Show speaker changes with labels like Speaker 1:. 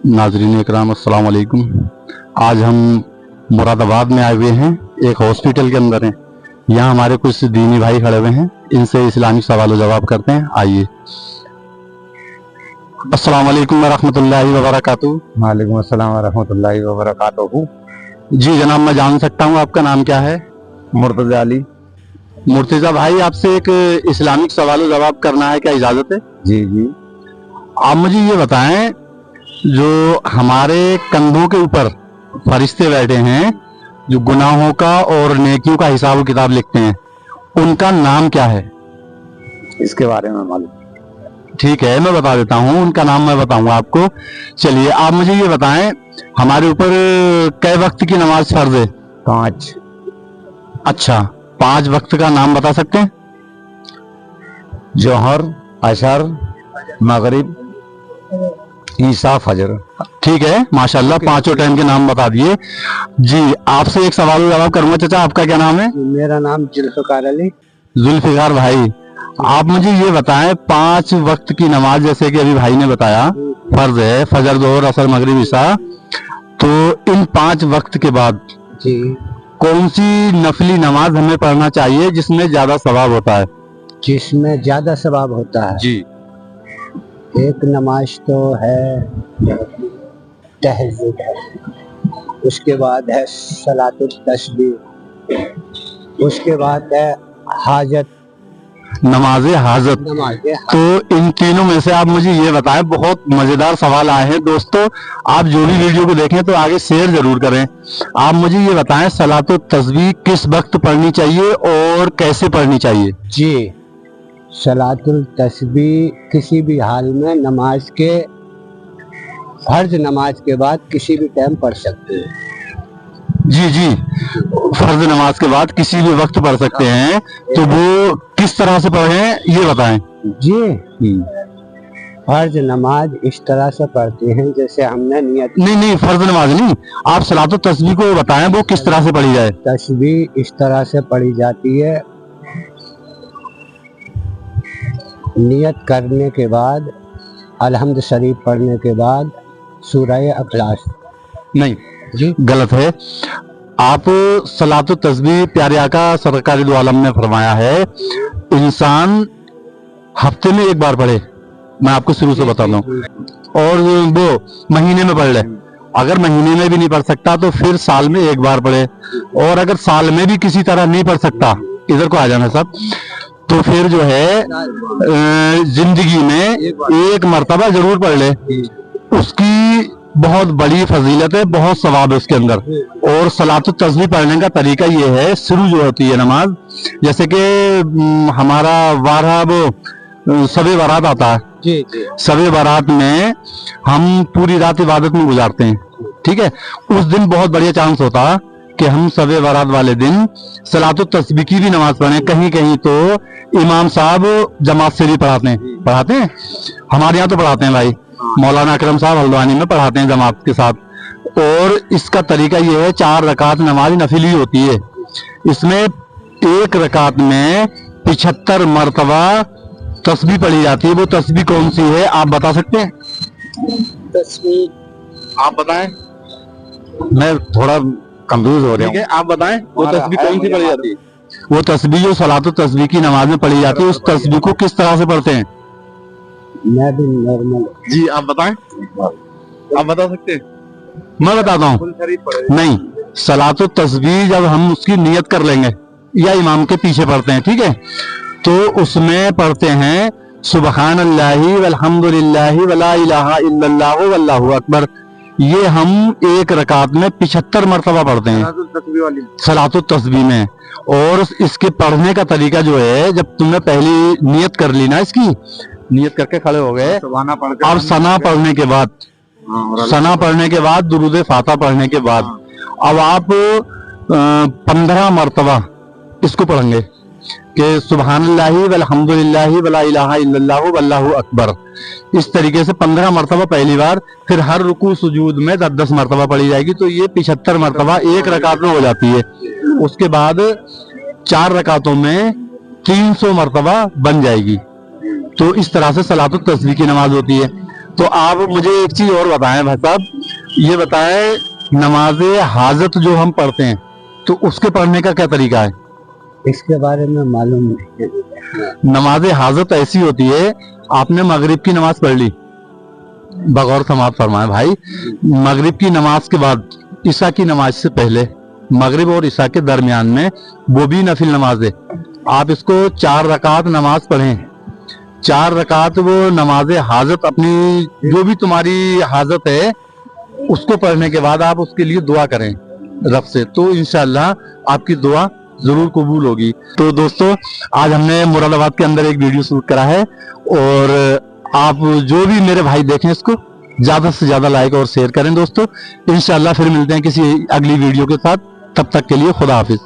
Speaker 1: नाजरीन इकराम अस्सलाम वालेकुम। आज हम मुरादाबाद में आए हुए हैं, एक हॉस्पिटल के अंदर हैं। यहाँ हमारे कुछ दीनी भाई खड़े हुए हैं, इनसे इस्लामिक सवाल जवाब करते हैं। आइए। अस्सलाम वालेकुम वरहमतुल्लाहि वबरकातुहू।
Speaker 2: वालेकुम अस्सलाम वरहमतुल्लाहि वबरकातुहू।
Speaker 1: जी जनाब, मैं जान सकता हूँ आपका नाम क्या है?
Speaker 2: मुर्तजा अली।
Speaker 1: मुर्तजा भाई, आपसे एक इस्लामिक सवाल जवाब करना है, क्या इजाजत है?
Speaker 2: जी जी।
Speaker 1: आप मुझे ये बताएं, जो हमारे कंधों के ऊपर फरिश्ते बैठे हैं, जो गुनाहों का और नेकियों का हिसाब किताब लिखते हैं, उनका नाम क्या है?
Speaker 2: इसके बारे में मालूम?
Speaker 1: ठीक है, मैं बता देता हूँ, उनका नाम मैं बताऊंगा आपको। चलिए, आप मुझे ये बताएं, हमारे ऊपर कै वक्त की नमाज फर्ज है?
Speaker 2: 5।
Speaker 1: अच्छा, 5 वक्त का नाम बता सकते हैं?
Speaker 2: जोहर, अशर, मगरिब, ईसा, फजर।
Speaker 1: ठीक है, माशाल्लाह, पांचों टाइम के नाम बता दिए। जी, आपसे एक सवाल जवाब करूंगा। चाचा, आपका क्या नाम है?
Speaker 2: मेरा नाम जुल्फिकार अली।
Speaker 1: जुल्फिकार भाई, आप मुझे ये बताएं, 5 वक्त की नमाज जैसे कि अभी भाई ने बताया फर्ज है, फजर, जोहर, असर, मगरिब, ईशा, तो इन 5 वक्त के बाद
Speaker 2: जी
Speaker 1: कौन सी नफली नमाज हमें पढ़ना चाहिए जिसमें ज्यादा सवाब होता है?
Speaker 2: जिसमें ज्यादा सवाब होता है?
Speaker 1: जी।
Speaker 2: एक नमाज तो है तहज्जुद है, उसके बाद है सलातुल तस्बीह, उसके बाद है हाजत,
Speaker 1: नमाज हाजत। तो इन तीनों में से आप मुझे ये बताएं, बहुत मजेदार सवाल आए हैं दोस्तों, आप जो भी वीडियो को देखें तो आगे शेयर जरूर करें। आप मुझे ये बताएं, सलातो तस्बीह किस वक्त पढ़नी चाहिए और कैसे पढ़नी चाहिए?
Speaker 2: जी, सलातुल तस्बीह किसी भी हाल में नमाज के फर्ज नमाज के बाद किसी भी टाइम पढ़ सकते हैं।
Speaker 1: जी जी, फर्ज नमाज के बाद किसी भी वक्त पढ़ सकते हैं, तो वो किस तरह से पढ़ें ये बताएं।
Speaker 2: जी, फर्ज नमाज इस तरह से पढ़ते हैं जैसे हमने नियत।
Speaker 1: नहीं, फर्ज नमाज नहीं, आप सलातो तस्बीह को बताएं, वो किस तरह से पढ़ी जाए।
Speaker 2: तस्बीह इस तरह से पढ़ी जाती है, नियत करने के बाद अलहम्द शरीफ पढ़ने के बाद सूरह अखलास।
Speaker 1: नहीं
Speaker 2: जी,
Speaker 1: गलत है। आप सलातो तस्बीह, प्यारे आका सरकार दो आलम ने फरमाया है, इंसान हफ्ते में 1 बार पढ़े। मैं आपको शुरू से बताता हूँ, और वो महीने में पढ़ ले। अगर महीने में भी नहीं पढ़ सकता तो फिर साल में 1 बार पढ़े, और अगर साल में भी किसी तरह नहीं पढ़ सकता, इधर को आ जाना सब, तो फिर जो है जिंदगी में 1 मर्तबा जरूर पढ़ ले। उसकी बहुत बड़ी फजीलत है, बहुत सवाब है उसके अंदर। और सलातो तस्बीह पढ़ने का तरीका ये है, शुरू जो होती है नमाज, जैसे कि हमारा वारा वो शबे बारात आता है।
Speaker 2: जी जी।
Speaker 1: शबे बारात में हम पूरी रात इबादत में गुजारते हैं, ठीक है। उस दिन बहुत बढ़िया चांस होता है कि हम शबे बारात वाले दिन सलातो तस्बीह की भी नमाज पढ़ें। कहीं कहीं तो इमाम साहब जमात से भी पढ़ाते हैं। हमारे यहाँ तो पढ़ाते हैं भाई, मौलाना अकरम साहब हल्द्वानी में पढ़ाते हैं जमात के साथ। और इसका तरीका ये है, 4 रकात नमाज नफिली होती है। इसमें 1 रकात में 75 मरतबा तस्बीह पढ़ी जाती है। वो तस्बीह कौन सी है आप बता सकते हैं?
Speaker 2: तस्बीह
Speaker 1: आप बताएं, मैं थोड़ा कंफ्यूज हो रहा हूँ। आप बताएं, वो तस्बीह कौन सी पढ़ी जाती है? वो तस्बीह जो सलातो तस्बीह की नमाज में पढ़ी जाती है, उस तस्बीह को किस तरह से पढ़ते हैं?
Speaker 2: मैं भी नॉर्मल।
Speaker 1: जी, आप बताएं, आप बता सकते हैं? मैं बताता हूँ। नहीं, सलातो तस्बीह जब हम उसकी नियत कर लेंगे या इमाम के पीछे पढ़ते हैं, ठीक है, तो उसमें पढ़ते हैं सुबहानल्लाहि वल्हम्दुलिल्लाहि वला इलाहा इल्लल्लाहु वल्लाहु अकबर। ये हम 1 रकात में 75 मरतबा पढ़ते हैं सलातो तस्बीह में। और इसके पढ़ने का तरीका जो है, जब तुमने पहली नियत कर ली ना, इसकी नियत करके खड़े हो गए, अब सना पढ़ने के बाद दुरूद फातिहा पढ़ने के बाद अब आप 15 मरतबा इसको पढ़ेंगे कि सुबहानल्लाहि वल्हम्दुलिल्लाहि वला इलाहा इल्लल्लाहु वल्लाहु अकबर। इस तरीके से 15 मरतबा पहली बार, फिर हर रुकू सुजूद में 10-10 मरतबा पढ़ी जाएगी, तो ये 75 मरतबा 1 रकात में हो जाती है। उसके बाद 4 रकातों में 300 मरतबा बन जाएगी। तो इस तरह से सलातो तस्बीह की नमाज होती है। तो आप मुझे एक चीज और बताएं भाई साहब, ये बताएं नमाज हाजत जो हम पढ़ते हैं तो उसके पढ़ने का क्या तरीका है?
Speaker 2: इसके बारे में मालूम नहीं।
Speaker 1: नमाज हाजत ऐसी होती है, आपने मगरिब की नमाज पढ़ ली, बगौर समाप्त फरमाए भाई, मगरिब की नमाज के बाद ईशा की नमाज से पहले, मगरिब और ईशा के दरमियान में वो भी नफिल नमाज है, आप इसको 4 रकात नमाज पढ़ें। 4 रकात वो नमाज हाजत, अपनी जो भी तुम्हारी हाजत है उसको पढ़ने के बाद आप उसके लिए दुआ करें रब से, तो इंशाअल्लाह आपकी दुआ जरूर कबूल होगी। तो दोस्तों, आज हमने मुरादाबाद के अंदर एक वीडियो शूट करा है, और आप जो भी मेरे भाई देखें इसको ज्यादा से ज्यादा लाइक और शेयर करें दोस्तों। इंशाअल्लाह फिर मिलते हैं किसी अगली वीडियो के साथ, तब तक के लिए खुदा हाफिज।